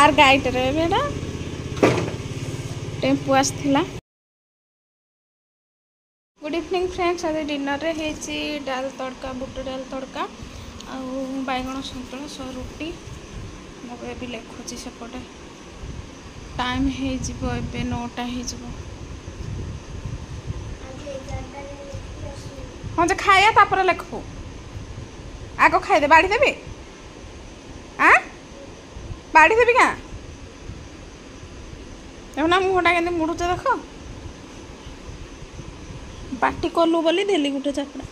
Are goitre बेटा tempo आसला। Good evening friends. आज डिनर रे हेची डाल तड़का बुट डाल तड़का आउ बैगण सन्तुला सह रुटी मो भी लिखुची सेपटे टाइम हो 9टा हो। हाँ जे खाया तापर लिखु आग खाईदे बाड़ी देवी आ बाड़ी देवी क्या देखना मुहटा के मुड़ुच देख पाटी कलु बोली देली गोटे चापड़ा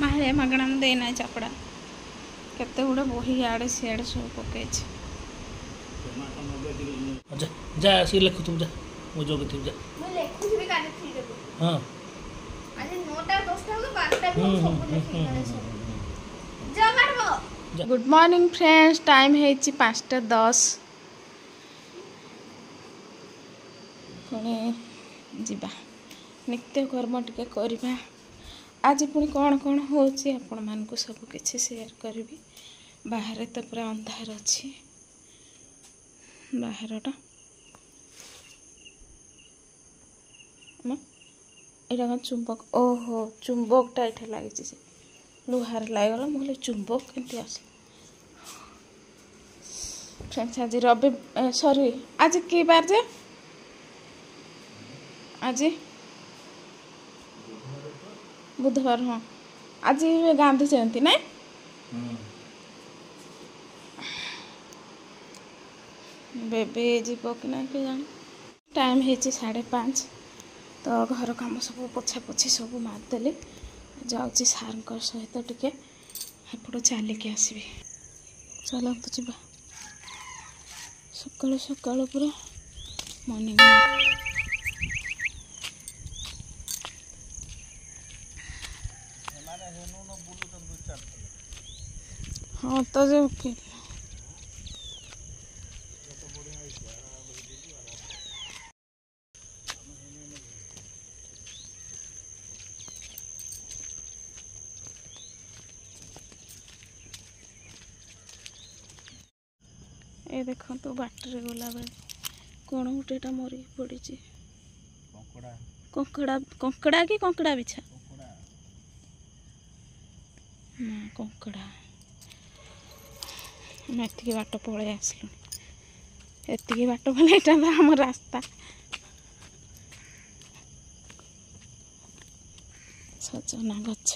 माहे मगणा में देना चापड़ा केते गुड़े बही आड़े सियाड़े सब पकई जा सी लिखु तुम जा मु जोग तुम जा मैं लिखु भी काने थी रे हां आज 9टा 10टा को 12टा भी सब लिखि करे सब जा मारबो। Good morning friends. टाइम है 5:10 पुणी जीवा नित्य कर्म टिके करवा। आज पुणी कौन कौन हो आपण मानक सब किछि शेयर करी। बाहर तो पूरा अंधार अच्छी बाहरटा यहाँ कौन चुंबक ओहो चुंबकटा ये लगी से लुहार लगला मुझे चुंबक केमती आस। फ्रेंड्स आज रवि सॉरी आज की बार जे आज बुधवार हाँ आज गांधी जयंती ना बेबी जीव कि ना कि जान। टाइम है 5:30 तो घर काम सब पोछा पोछी सब मारदेली जाऊँगी सार सहित टिके एपट चलिकी आसबि। चलतु जा सकालू सकालू पूरा मॉर्निंग हाँ तो जो ए देखो तो बाटर गला बेले कौन गोटेटा मरी पड़ी कंकड़ा कंकड़ा कि कंकड़ा बिछा ना कंकड़ा एति बाट पलि आसलु एति बाट बोले यहाँ आम रास्ता सजना गछ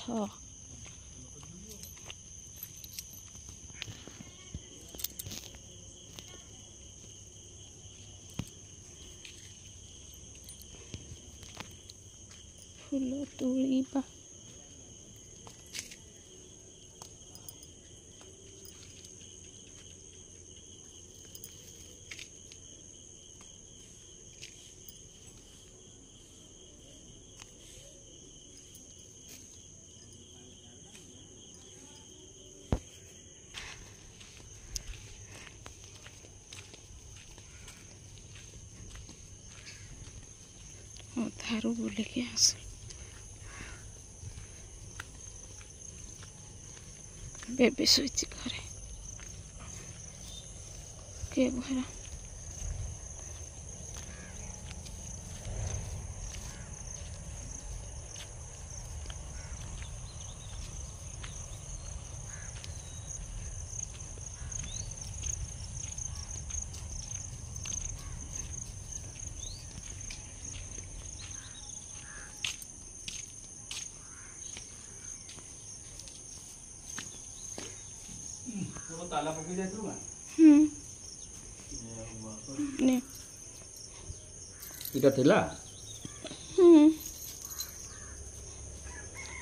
फूल तुलिबा थारू बुलिकी आस बेबी शुची घरे के घर ताला पकई जाइतु ने इटा थिला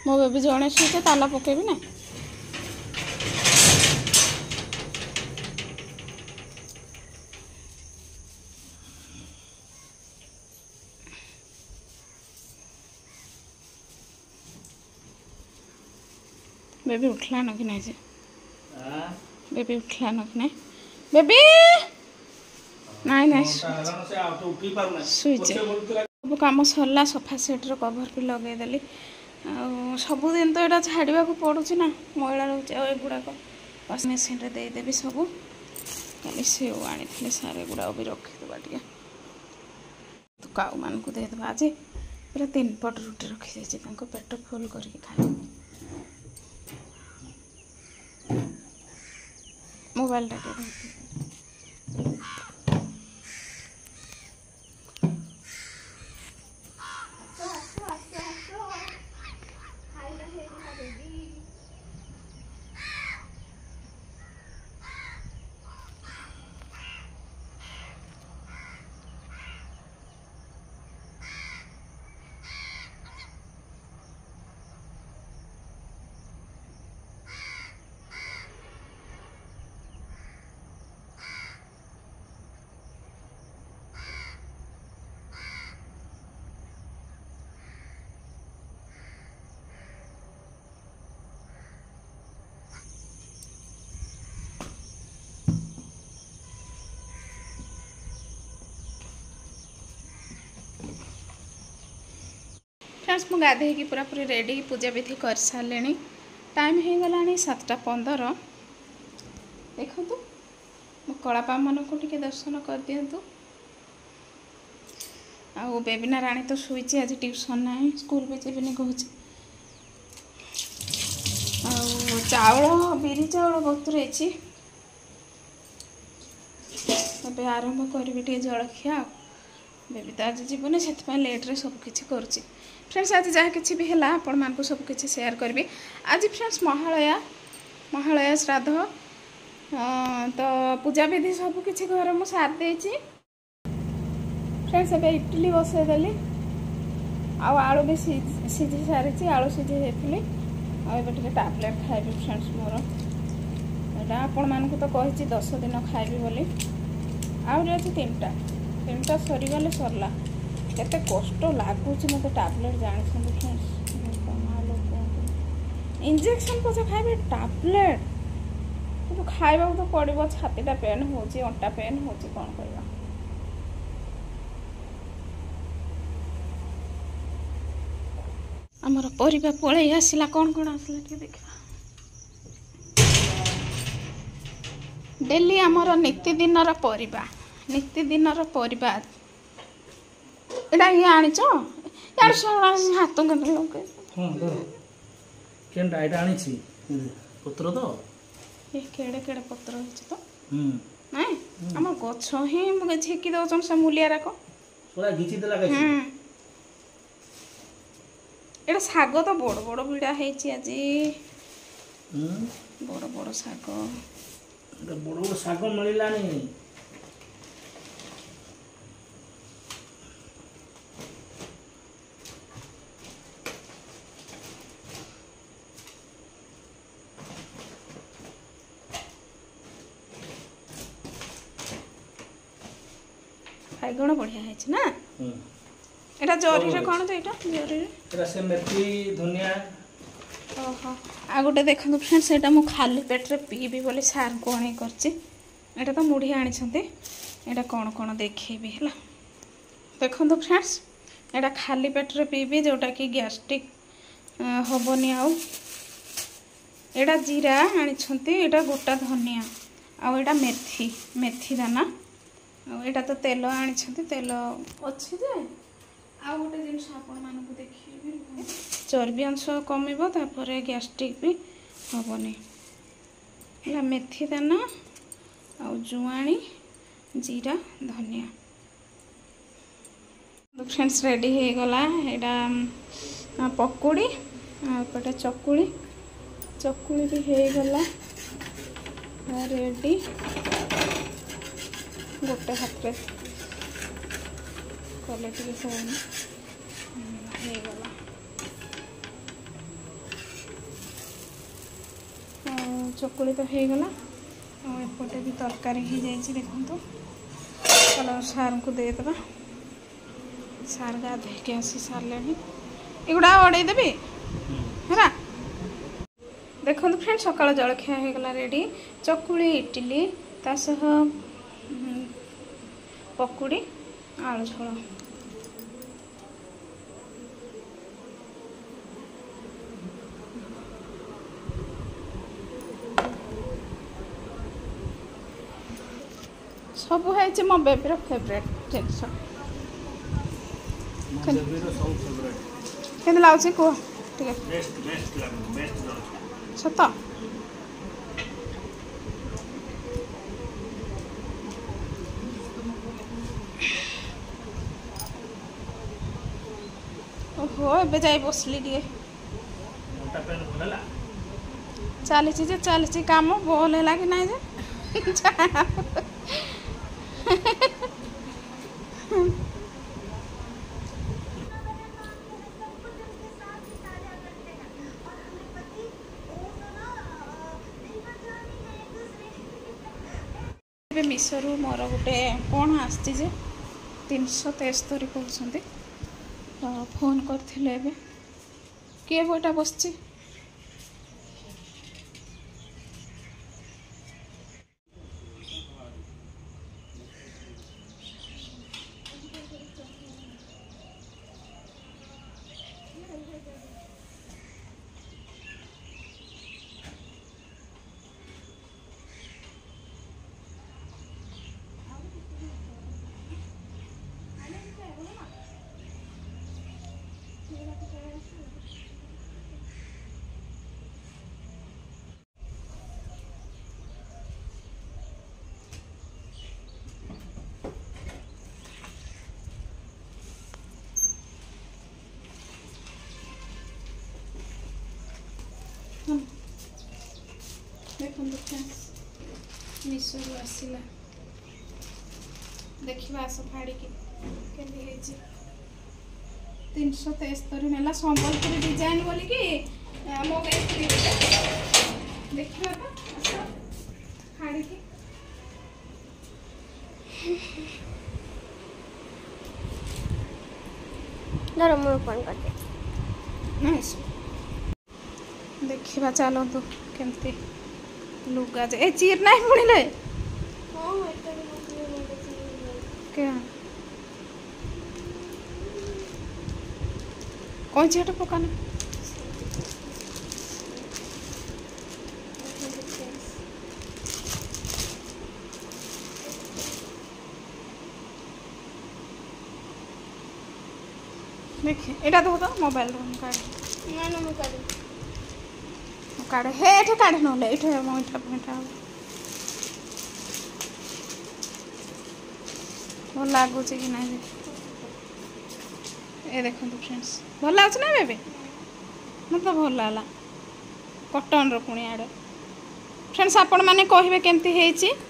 मो बेबी जणे सुते ताला पकेबी ना बेबी उठला न कि नहीं जे बेबी उठला न कि नहीं बेबी नहीं नहीं सब कम सरला सोफा सेट रो कवर भी लगे देली सबुदिन तो यहाँ छाड़ा पड़ू ना मैला रोचे एगुड़ाक वाशिंग मशीन रे देदेवी सब खाली सेव आनी सारे गुड़ा भी रखीदे टे तो काऊ मान को देदेव आज पूरा 3 पट रुटी रखी जाइए पेट फुल करके खाए मोबाइल टा फ्रेंड्स मु गाधे की पूरा पूरी रेडी पूजा विधि कर सारे टाइम हो गला 7:15 देखु मो कलापा मन को टिके दर्शन कर दिंतु आउ बेबिना राणी तो शुई आज ट्यूशन ना स्कूल भी जीवन कहूँ चाउल बिरी चाउल बतुरे आरंभ करी जलखिया बेबी तो आज जीवन से लेट्रे सबकि करुच्ची फ्रेंड्स आज जहाँ किसी भी है आपण मान सबकि सेयार करी आज फ्रेंड्स महालया श्राद्ध तो पूजा विधि सबकि घर मुझे साथ देती फ्रेंड्स ए इडली बसईदेली आलू भी सीझी सारी आलू सीझी जाती आए टैबलेट खाइबी फ्रेंड्स मोर यहाँ आपण मान तो कही 10 दिन खाइबी बोली आहरी अच्छी 3टा सरीगले सरला केते कष्ट लगुच मत टैबलेट जानी फ्रेंड्स इंजेक्शन पचे खाइबे टैबलेट तो खाइबा तो पड़ो छातीटा पेन हो अंटा पेन हो कौन करवा आमर परिबा पलि आसला कौन आसला कि देखा डेली आमर नितिदिन परिबा एटा ये आनिच यार हाथ केनटा एटा आनी छी पत्र तो ये केड़े केड़े पत्र होछि तो नहीं हम गछ ही मगे झेकी दउछन से मूलिया राको पूरा घिची देला कैसे एटा साग तो बड़ बड़ बिड़ा हेछि आजी बड़ बड़ साग एटा बड़ बड़ साग मिलिलानी बैगण बढ़िया है ना एटा जरी रे कोन तो एटा जरी रे एटा से मेथी धनिया ओहो आ गोटे देखंतु फ्रेंड्स एटा मु खाली पेट रे पीबी बोली सार को आनी करछि एटा तो मुढ़ी आनी छथि एटा कोन देखैबी हला देखंतु फ्रेंड्स एटा खाली पेट रे पीबी जोटा कि गैस्ट्रिक होबनी आउ एटा जीरा आनी छथि एटा गोटा धनिया आ एटा मेथी दाना एटा तो तेल आनी तेल अच्छी जे आ गोटे जिनस आपण मानक देखिए चर्बी अंश कमिबो तापरे गैस्ट्रिक भी होबनी हला मेथी दाना आ जुआणी जीरा धनिया तो फ्रेंड्स रेडी हो गला एटा पकोड़ी पटे चकुली भी हो गला रेडी गोटे हाथ कले सब चकुली तो हो गला एपटे भी तरकारी हो जाए देखो चलो सार को देदेबा सार गाधे के आसी सारे एगुड़ा अड़ेदेवी है देखो फ्रेंड सकाल जलखिया हो गला रेडी चकुली इडली ता सह पकुड़ी आलू झोल ସବୁ ହେଇଛି ମୋ ବେବିର ଫେଭରେଟ୍ ଜିନିଷ। କେମିତି ଲାଗୁଛି କୁହ ଟିକେ ସତ? ଓହୋ ଏବେ ଯାଇ ବସିଲି ଟିକେ ଚାଲିଛି ଯେ ଚାଲିଛି କାମ ଭଲ ହେଲା କି ନାହିଁ ଯେ ଏବେ ମିଶୋରୁ ମୋର ଗୋଟେ କ'ଣ ଆସିଛି ଯେ 373 କହୁଛନ୍ତି। ଫୋନ୍ କରିଥିଲେ ଏବେ କିଏ ବଇଟା ବସିଛି ଦେଖନ୍ତୁ ଫ୍ରେଣ୍ଡସ୍ ମିଶୋରୁ ଆସିଲା ଦେଖିବା ଆସ ଫାଡ଼ିକି କେମିତି ହେଇଛି। 373 ନେଲା ସମ୍ବଲପୁରୀ ଡିଜାଇନ୍ ବୋଲିକି ମଗେଇଥିଲି ଦେଖିବା ତ ଆସ ଫାଡ଼ିକି। देखा चलतु केमती लुगा जे चीर ना पुणिले कौन चीटा पकाना देखिए एटा दो तो मोबाइल काढ़ काढ़े हे एठे काढ़े नले एठे मोइठा फैठा भल लगुच कि ना ए देखो फ्रेंड्स भल लगुच ना बेबी मत भल लगा कटन रुणी आड़े फ्रेंड्स आपण मैंने कहे केमती है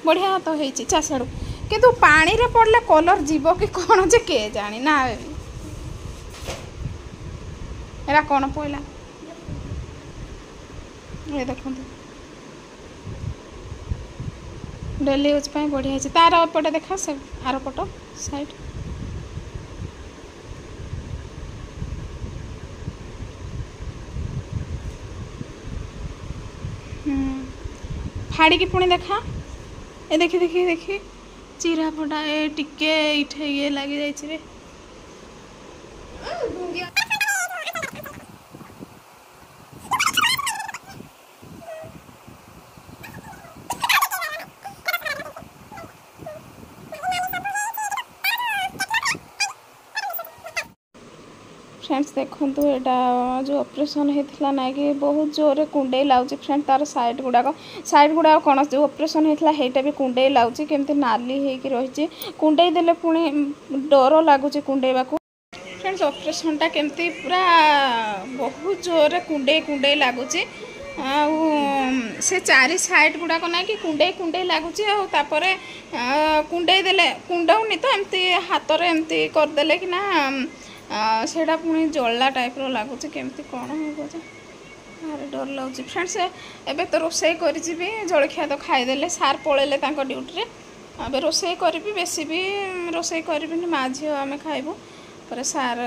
बढ़िया तो है चाषाड़ू किंतु पानी रे पड़ले कलर जीव कि कौन जे के जानी ना बेबी एरा कौन पड़ा ये देखो डेली यूज बढ़िया है तार पटे देखा से आर पट साइड फाड़ी की पुणी देखा ए देखी देखी देखी चिरा फटा ए टिके इठे ये लगी जाइए फ्रेंड्स देखो यहाँ जो ऑपरेशन होता ना कि बहुत जोर कुंडे लाउची फ्रेंड्स तार साइड गुड़ाक कौन जो ऑपरेशन होता है भी कुंडे लाउची केमती नाली होगी रही कुंडे देले पुणी डर लगुच कुंडेवा को फ्रेंड्स ऑपरेशन टा केमती पूरा बहुत जोर कुंडे कुंडे लगुच से चारि साइड गुड़ाक ना कि कुंडे कुंडे लगुच कुंडे देले कुंडौनी तो एमती हाथ में एमती करदे कि ना सेटा पुणी जल्ला टाइप लगुच केमती कौन हो अरे डर लगुच फ्रेंड्स एबे तो रोसई कर जलखिया तो खाईदे सार पलैले ड्यूटी रे रोसई करी बेसी भी रोसई करी माँ झी आम खाइबू पर सार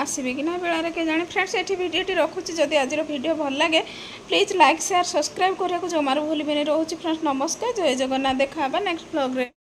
आसबे कि ना बेलार के जाने फ्रेंड्स ये भिडियोटी रखुची जदि आज वीडियो भल लगे प्लीज लाइक शेयर सब्सक्राइब करने को जमार भूल भी रोचे फ्रेंड्स नमस्कार जय जगन्नाथ देखा नेक्स्ट ब्लॉग रे।